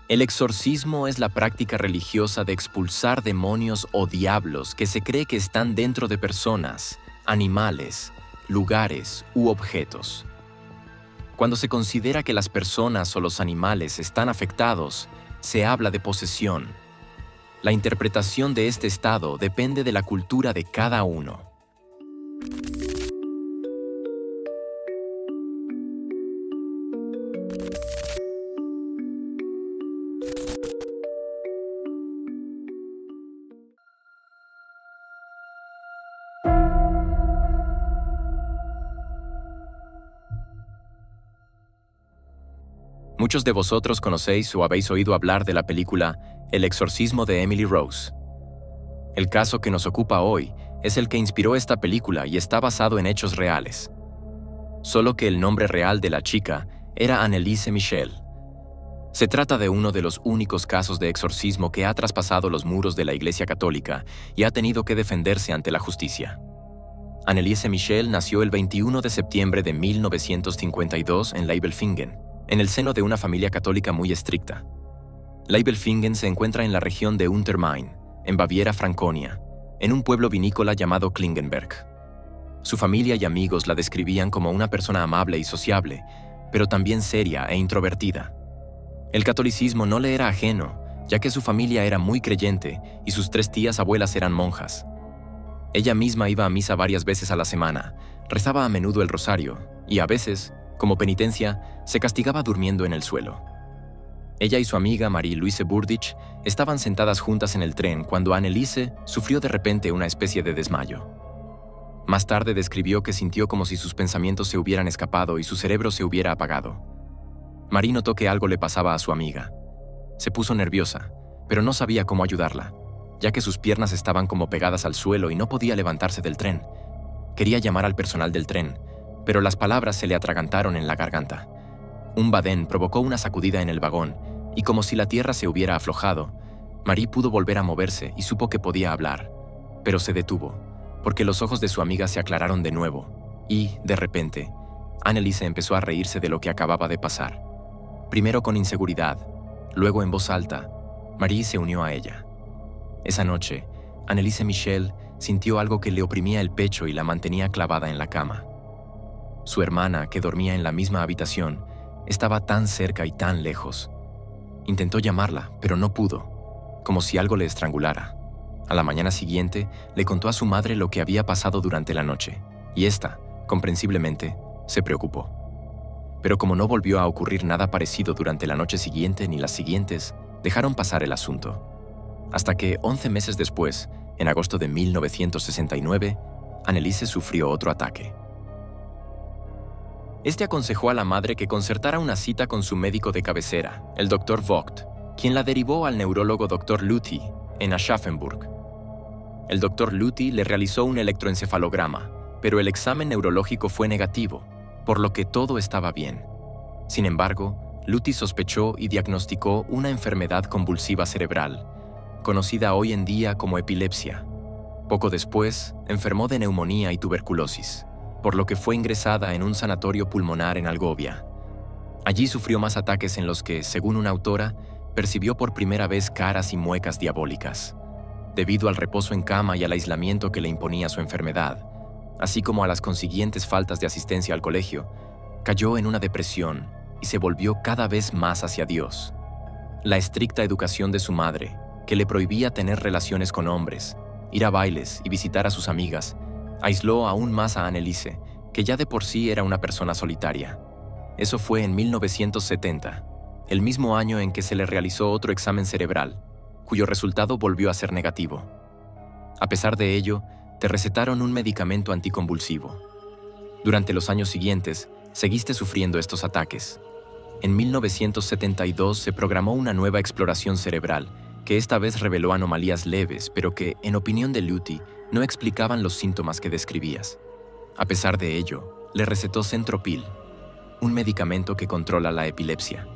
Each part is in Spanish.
El exorcismo es la práctica religiosa de expulsar demonios o diablos que se cree que están dentro de personas, animales, lugares u objetos. Cuando se considera que las personas o los animales están afectados, se habla de posesión. La interpretación de este estado depende de la cultura de cada uno. Muchos de vosotros conocéis o habéis oído hablar de la película El exorcismo de Emily Rose. El caso que nos ocupa hoy es el que inspiró esta película y está basado en hechos reales. Solo que el nombre real de la chica era Anneliese Michel. Se trata de uno de los únicos casos de exorcismo que ha traspasado los muros de la Iglesia Católica y ha tenido que defenderse ante la justicia. Anneliese Michel nació el 21 de septiembre de 1952 en Leibelfingen, en el seno de una familia católica muy estricta. Leibelfingen se encuentra en la región de Untermain, en Baviera, Franconia, en un pueblo vinícola llamado Klingenberg. Su familia y amigos la describían como una persona amable y sociable, pero también seria e introvertida. El catolicismo no le era ajeno, ya que su familia era muy creyente y sus 3 tías abuelas eran monjas. Ella misma iba a misa varias veces a la semana, rezaba a menudo el rosario y a veces, como penitencia, se castigaba durmiendo en el suelo. Ella y su amiga Marie-Louise Burdich estaban sentadas juntas en el tren cuando Anneliese sufrió de repente una especie de desmayo. Más tarde describió que sintió como si sus pensamientos se hubieran escapado y su cerebro se hubiera apagado. Marie notó que algo le pasaba a su amiga. Se puso nerviosa, pero no sabía cómo ayudarla, ya que sus piernas estaban como pegadas al suelo y no podía levantarse del tren. Quería llamar al personal del tren, pero las palabras se le atragantaron en la garganta. Un badén provocó una sacudida en el vagón, y como si la tierra se hubiera aflojado, Marie pudo volver a moverse y supo que podía hablar, pero se detuvo, porque los ojos de su amiga se aclararon de nuevo, y, de repente, Anneliese empezó a reírse de lo que acababa de pasar. Primero con inseguridad, luego en voz alta, Marie se unió a ella. Esa noche, Anneliese Michel sintió algo que le oprimía el pecho y la mantenía clavada en la cama. Su hermana, que dormía en la misma habitación, estaba tan cerca y tan lejos. Intentó llamarla, pero no pudo, como si algo le estrangulara. A la mañana siguiente, le contó a su madre lo que había pasado durante la noche, y ésta, comprensiblemente, se preocupó. Pero como no volvió a ocurrir nada parecido durante la noche siguiente ni las siguientes, dejaron pasar el asunto. Hasta que, 11 meses después, en agosto de 1969, Anneliese sufrió otro ataque. Este aconsejó a la madre que concertara una cita con su médico de cabecera, el Dr. Vogt, quien la derivó al neurólogo Dr. Luthi, en Aschaffenburg. El Dr. Luthi le realizó un electroencefalograma, pero el examen neurológico fue negativo, por lo que todo estaba bien. Sin embargo, Luthi sospechó y diagnosticó una enfermedad convulsiva cerebral, conocida hoy en día como epilepsia. Poco después, enfermó de neumonía y tuberculosis, por lo que fue ingresada en un sanatorio pulmonar en Algovia. Allí sufrió más ataques en los que, según una autora, percibió por primera vez caras y muecas diabólicas. Debido al reposo en cama y al aislamiento que le imponía su enfermedad, así como a las consiguientes faltas de asistencia al colegio, cayó en una depresión y se volvió cada vez más hacia Dios. La estricta educación de su madre, que le prohibía tener relaciones con hombres, ir a bailes y visitar a sus amigas, aisló aún más a Anneliese, que ya de por sí era una persona solitaria. Eso fue en 1970, el mismo año en que se le realizó otro examen cerebral, cuyo resultado volvió a ser negativo. A pesar de ello, te recetaron un medicamento anticonvulsivo. Durante los años siguientes, seguiste sufriendo estos ataques. En 1972 se programó una nueva exploración cerebral, que esta vez reveló anomalías leves, pero que, en opinión de Luthi, no explicaban los síntomas que describías. A pesar de ello, le recetó Centropil, un medicamento que controla la epilepsia.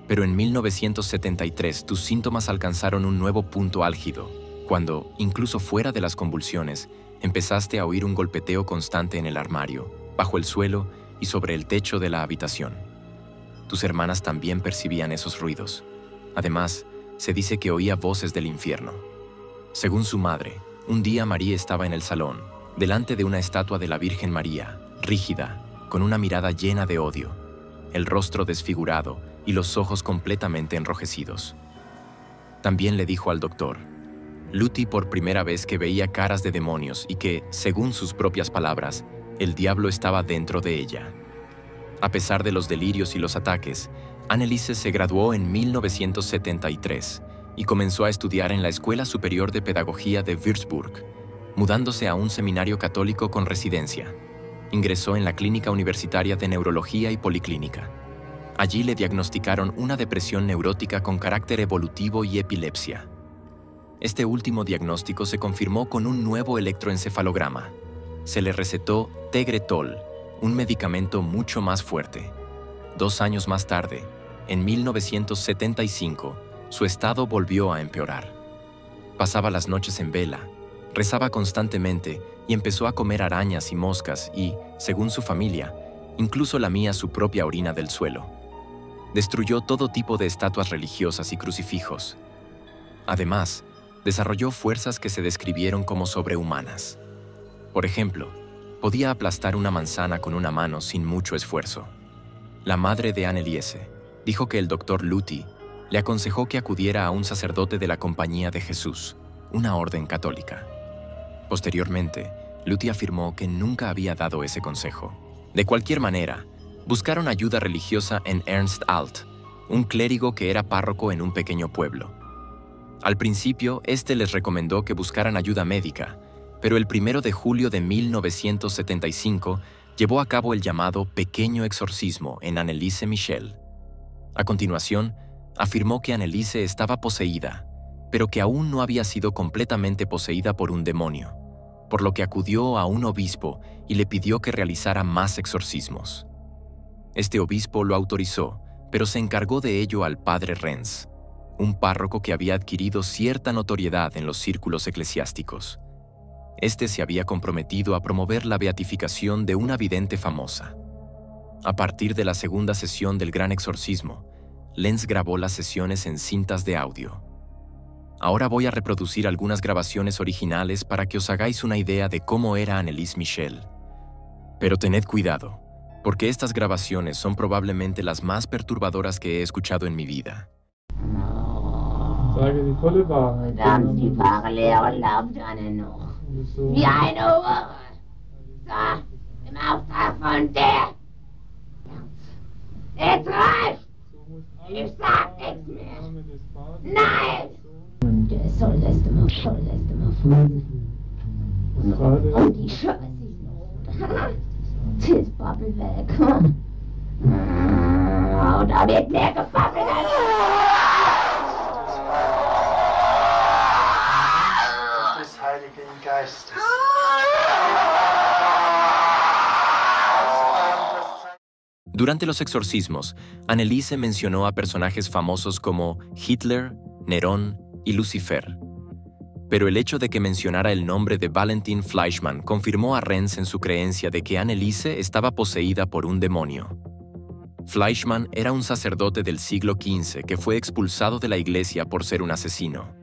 Pero en 1973 tus síntomas alcanzaron un nuevo punto álgido, cuando, incluso fuera de las convulsiones, empezaste a oír un golpeteo constante en el armario, bajo el suelo y sobre el techo de la habitación. Tus hermanas también percibían esos ruidos. Además, se dice que oía voces del infierno. Según su madre, un día María estaba en el salón, delante de una estatua de la Virgen María, rígida, con una mirada llena de odio, el rostro desfigurado y los ojos completamente enrojecidos. También le dijo al doctor, Luty por primera vez que veía caras de demonios y que, según sus propias palabras, el diablo estaba dentro de ella. A pesar de los delirios y los ataques, Anneliese se graduó en 1973 y comenzó a estudiar en la Escuela Superior de Pedagogía de Würzburg, mudándose a un seminario católico con residencia. Ingresó en la Clínica Universitaria de Neurología y Policlínica. Allí le diagnosticaron una depresión neurótica con carácter evolutivo y epilepsia. Este último diagnóstico se confirmó con un nuevo electroencefalograma. Se le recetó Tegretol, un medicamento mucho más fuerte. 2 años más tarde, en 1975, su estado volvió a empeorar. Pasaba las noches en vela, rezaba constantemente y empezó a comer arañas y moscas y, según su familia, incluso lamía su propia orina del suelo. Destruyó todo tipo de estatuas religiosas y crucifijos. Además, desarrolló fuerzas que se describieron como sobrehumanas. Por ejemplo, podía aplastar una manzana con una mano sin mucho esfuerzo. La madre de Anneliese dijo que el doctor Luty le aconsejó que acudiera a un sacerdote de la Compañía de Jesús, una orden católica. Posteriormente, Luty afirmó que nunca había dado ese consejo. De cualquier manera, buscaron ayuda religiosa en Ernst Alt, un clérigo que era párroco en un pequeño pueblo. Al principio, este les recomendó que buscaran ayuda médica, pero el 1 de julio de 1975 llevó a cabo el llamado Pequeño Exorcismo en Anneliese Michel. A continuación, afirmó que Anneliese estaba poseída, pero que aún no había sido completamente poseída por un demonio, por lo que acudió a un obispo y le pidió que realizara más exorcismos. Este obispo lo autorizó, pero se encargó de ello al padre Renz, un párroco que había adquirido cierta notoriedad en los círculos eclesiásticos. Este se había comprometido a promover la beatificación de una vidente famosa. A partir de la segunda sesión del gran exorcismo, Lenz grabó las sesiones en cintas de audio. Ahora voy a reproducir algunas grabaciones originales para que os hagáis una idea de cómo era Anneliese Michel. Pero tened cuidado, porque estas grabaciones son probablemente las más perturbadoras que he escuchado en mi vida. Sage die volle Wahrheit. Verdammt, die wahre Lehre lauft eine noch. Wie eine Hure. So, im Auftrag von der. Jetzt reicht! Ich sag nichts mehr. Nein! Der soll das immer und die Scheiße ist Babbel weg. Oh, da wird mehr gebabbelt als... Des Heiligen Geistes. Durante los exorcismos, Anneliese mencionó a personajes famosos como Hitler, Nerón y Lucifer. Pero el hecho de que mencionara el nombre de Valentin Fleischmann confirmó a Renz en su creencia de que Anneliese estaba poseída por un demonio. Fleischmann era un sacerdote del siglo XV que fue expulsado de la iglesia por ser un asesino.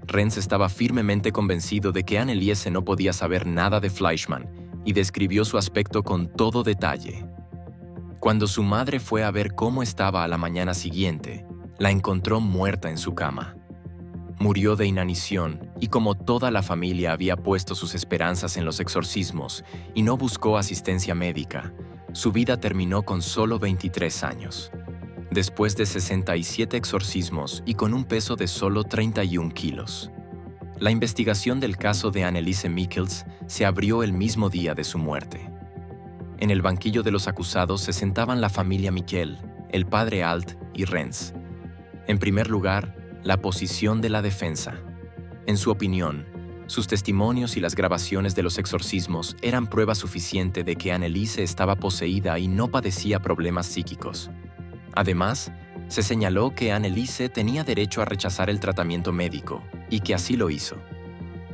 Renz estaba firmemente convencido de que Anneliese no podía saber nada de Fleischmann y describió su aspecto con todo detalle. Cuando su madre fue a ver cómo estaba a la mañana siguiente, la encontró muerta en su cama. Murió de inanición y como toda la familia había puesto sus esperanzas en los exorcismos y no buscó asistencia médica, su vida terminó con solo 23 años. Después de 67 exorcismos y con un peso de solo 31 kilos. La investigación del caso de Anneliese Michels se abrió el mismo día de su muerte. En el banquillo de los acusados se sentaban la familia Michel, el padre Alt y Renz. En primer lugar, la posición de la defensa. En su opinión, sus testimonios y las grabaciones de los exorcismos eran prueba suficiente de que Anneliese estaba poseída y no padecía problemas psíquicos. Además, se señaló que Anneliese tenía derecho a rechazar el tratamiento médico, y que así lo hizo.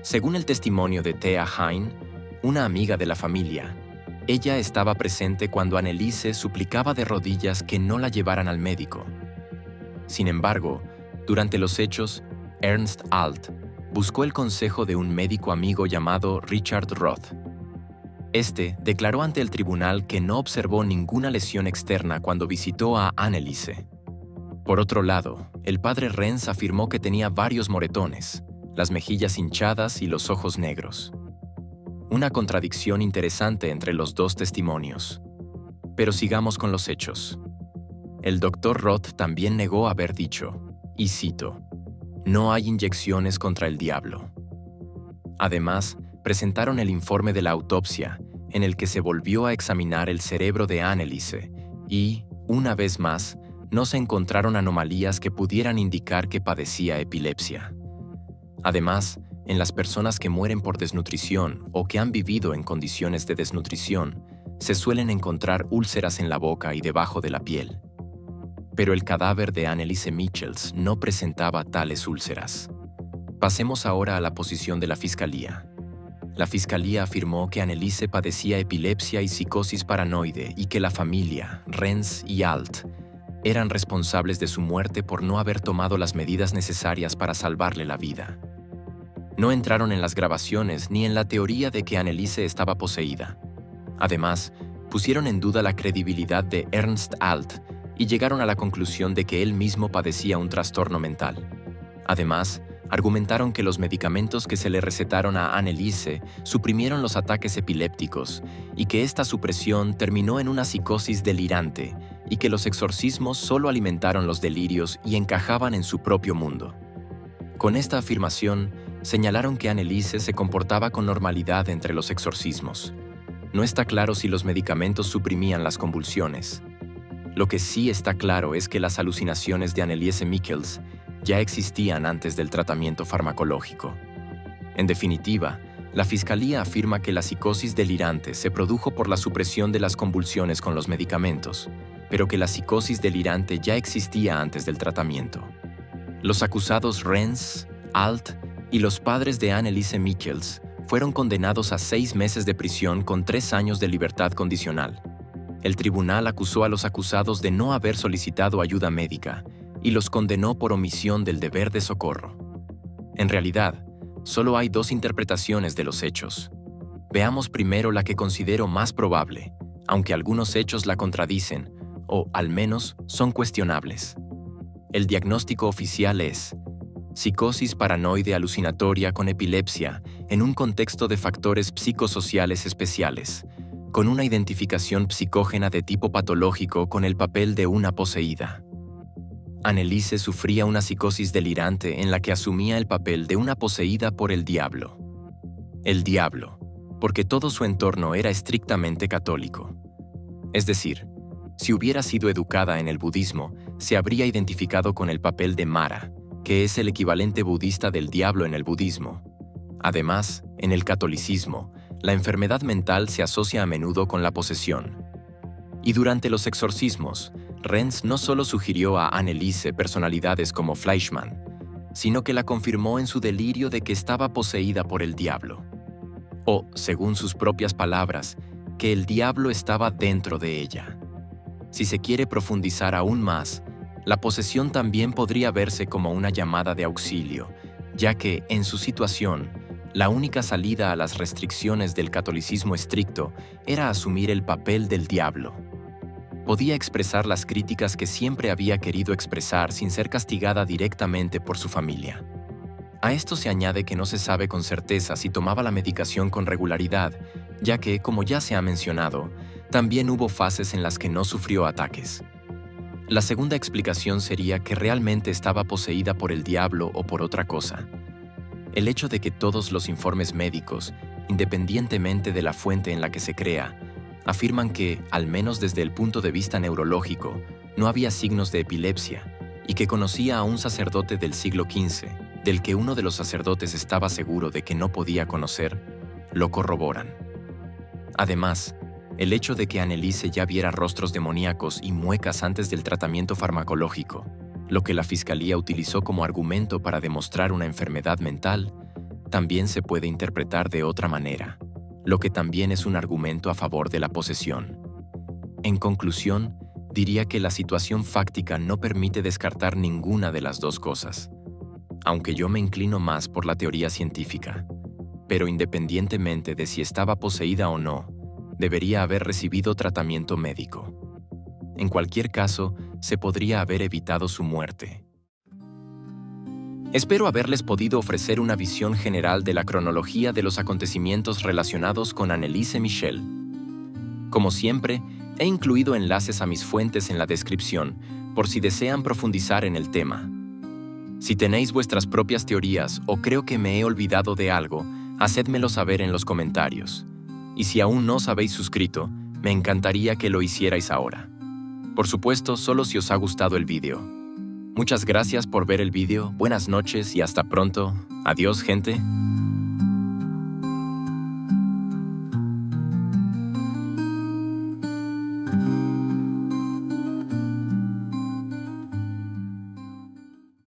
Según el testimonio de Thea Hein, una amiga de la familia, ella estaba presente cuando Anneliese suplicaba de rodillas que no la llevaran al médico. Sin embargo, Durante los hechos, Ernst Alt buscó el consejo de un médico amigo llamado Richard Roth. Este declaró ante el tribunal que no observó ninguna lesión externa cuando visitó a Anneliese. Por otro lado, el padre Renz afirmó que tenía varios moretones, las mejillas hinchadas y los ojos negros. Una contradicción interesante entre los dos testimonios. Pero sigamos con los hechos. El doctor Roth también negó haber dicho, y cito, "No hay inyecciones contra el diablo". Además, presentaron el informe de la autopsia, en el que se volvió a examinar el cerebro de Anneliese y, una vez más, no se encontraron anomalías que pudieran indicar que padecía epilepsia. Además, en las personas que mueren por desnutrición o que han vivido en condiciones de desnutrición, se suelen encontrar úlceras en la boca y debajo de la piel. Pero el cadáver de Anneliese Michels no presentaba tales úlceras. Pasemos ahora a la posición de la Fiscalía. La Fiscalía afirmó que Anneliese padecía epilepsia y psicosis paranoide y que la familia, Renz y Alt, eran responsables de su muerte por no haber tomado las medidas necesarias para salvarle la vida. No entraron en las grabaciones ni en la teoría de que Anneliese estaba poseída. Además, pusieron en duda la credibilidad de Ernst Alt y llegaron a la conclusión de que él mismo padecía un trastorno mental. Además, argumentaron que los medicamentos que se le recetaron a Anneliese suprimieron los ataques epilépticos y que esta supresión terminó en una psicosis delirante y que los exorcismos solo alimentaron los delirios y encajaban en su propio mundo. Con esta afirmación, señalaron que Anneliese se comportaba con normalidad entre los exorcismos. No está claro si los medicamentos suprimían las convulsiones. Lo que sí está claro es que las alucinaciones de Anneliese Michels ya existían antes del tratamiento farmacológico. En definitiva, la Fiscalía afirma que la psicosis delirante se produjo por la supresión de las convulsiones con los medicamentos, pero que la psicosis delirante ya existía antes del tratamiento. Los acusados Renz, Alt y los padres de Anneliese Michels fueron condenados a 6 meses de prisión con 3 años de libertad condicional. El tribunal acusó a los acusados de no haber solicitado ayuda médica y los condenó por omisión del deber de socorro. En realidad, solo hay 2 interpretaciones de los hechos. Veamos primero la que considero más probable, aunque algunos hechos la contradicen, o al menos son cuestionables. El diagnóstico oficial es psicosis paranoide alucinatoria con epilepsia en un contexto de factores psicosociales especiales, con una identificación psicógena de tipo patológico con el papel de una poseída. Anneliese sufría una psicosis delirante en la que asumía el papel de una poseída por el diablo. El diablo, porque todo su entorno era estrictamente católico. Es decir, si hubiera sido educada en el budismo, se habría identificado con el papel de Mara, que es el equivalente budista del diablo en el budismo. Además, en el catolicismo, la enfermedad mental se asocia a menudo con la posesión. Y durante los exorcismos, Renz no solo sugirió a Anneliese personalidades como Fleischmann, sino que la confirmó en su delirio de que estaba poseída por el diablo. O, según sus propias palabras, que el diablo estaba dentro de ella. Si se quiere profundizar aún más, la posesión también podría verse como una llamada de auxilio, ya que, en su situación, la única salida a las restricciones del catolicismo estricto era asumir el papel del diablo. Podía expresar las críticas que siempre había querido expresar sin ser castigada directamente por su familia. A esto se añade que no se sabe con certeza si tomaba la medicación con regularidad, ya que, como ya se ha mencionado, también hubo fases en las que no sufrió ataques. La segunda explicación sería que realmente estaba poseída por el diablo o por otra cosa. El hecho de que todos los informes médicos, independientemente de la fuente en la que se crea, afirman que, al menos desde el punto de vista neurológico, no había signos de epilepsia y que conocía a un sacerdote del siglo XV, del que uno de los sacerdotes estaba seguro de que no podía conocer, lo corroboran. Además, el hecho de que Anneliese ya viera rostros demoníacos y muecas antes del tratamiento farmacológico, lo que la Fiscalía utilizó como argumento para demostrar una enfermedad mental, también se puede interpretar de otra manera, lo que también es un argumento a favor de la posesión. En conclusión, diría que la situación fáctica no permite descartar ninguna de las dos cosas, aunque yo me inclino más por la teoría científica. Pero independientemente de si estaba poseída o no, debería haber recibido tratamiento médico. En cualquier caso, se podría haber evitado su muerte. Espero haberles podido ofrecer una visión general de la cronología de los acontecimientos relacionados con Anneliese Michel. Como siempre, he incluido enlaces a mis fuentes en la descripción por si desean profundizar en el tema. Si tenéis vuestras propias teorías o creo que me he olvidado de algo, hacedmelo saber en los comentarios. Y si aún no os habéis suscrito, me encantaría que lo hicierais ahora. Por supuesto, solo si os ha gustado el vídeo. Muchas gracias por ver el vídeo, buenas noches y hasta pronto. Adiós, gente.